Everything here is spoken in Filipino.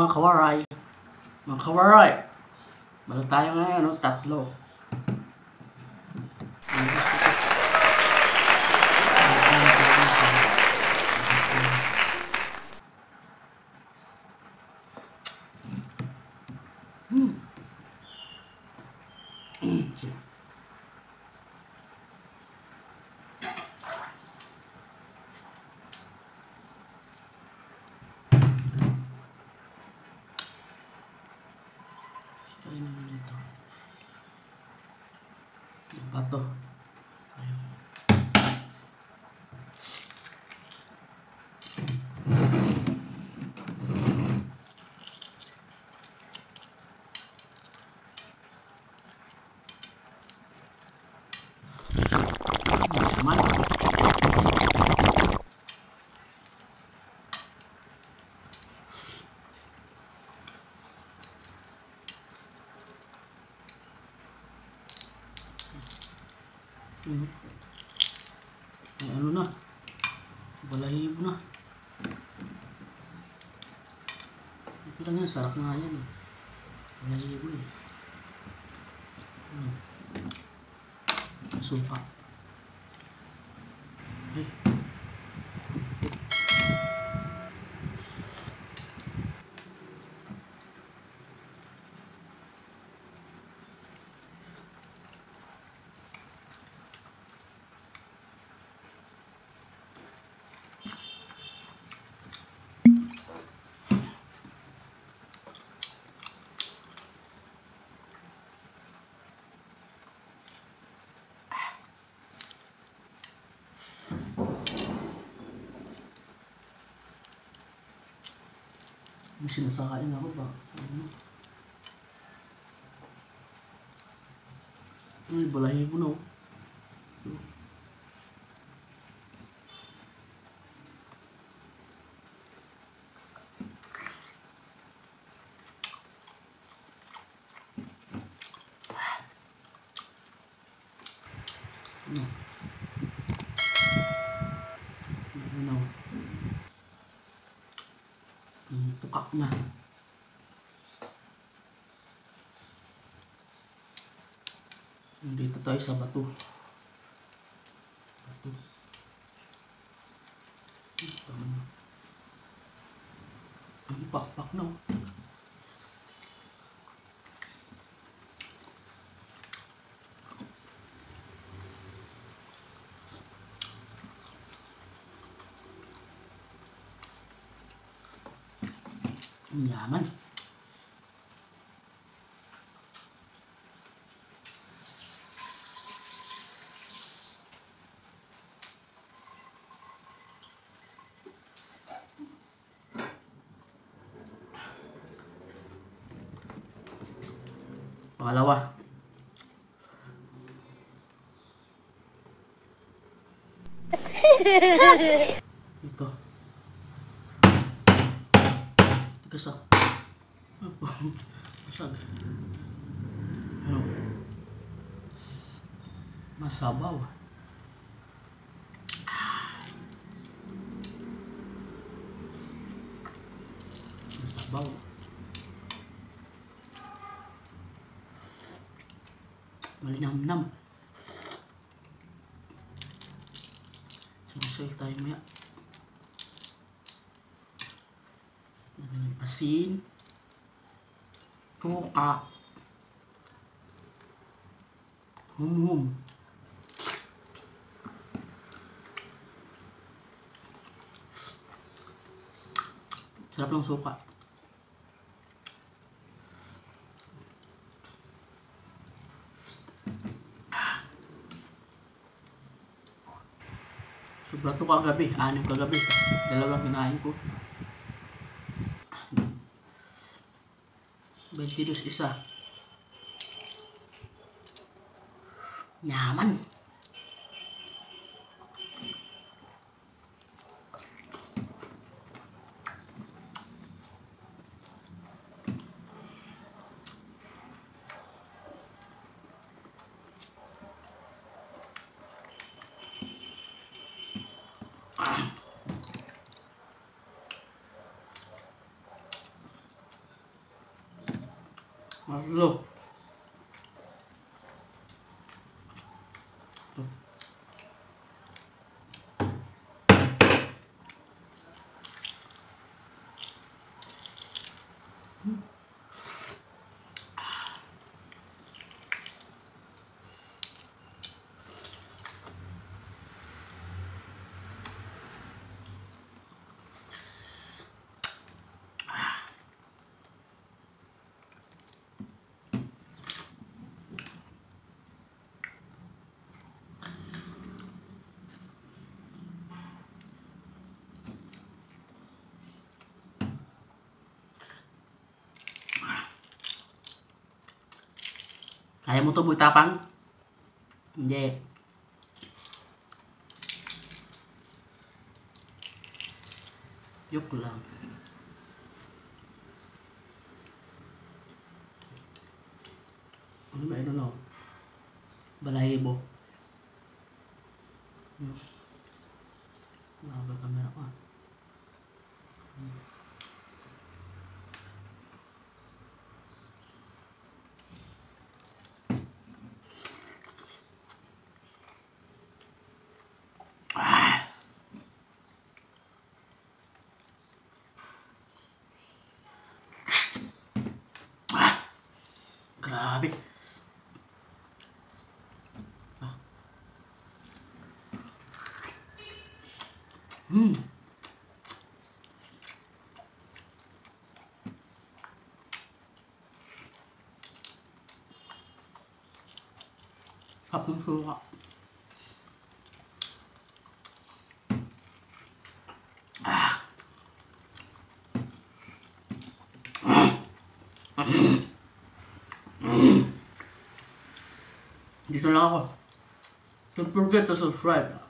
mga kawaray. Mga kawaray. Bala tayo ngayon, no? Tatlo. Tayo naman dito. Bato. Ay, ano na? Balahibo na. Ito lang yan, sarap nga yan. Balahibo eh. Suka. Ay. May sinasakain ako ba? Ay, balahibo na oh. Ano? Ano? Tukak na. Dito tayo sa bato. Bato. Ang pakpak na oh. Ang yaman. Pangalawa. Ito. Tigas ah. Masag. Ano? Masabaw. Masabaw. Malinam-nam. Sinusoil tayo maya. Asin. Tuka. Hum-hum. Sarap ng suka. Sobra to kagabi. 6 kagabi. 2 lang kinain ko. 22 isa. Nyaman. Lo. Kaya mo to, Boy Tapang? Hindi. Joke lang. Ano ba yun, ano? Balahibo. Nakabal camera ko. Grabe. Kapong suka. Dito lang ako. Don't forget to subscribe.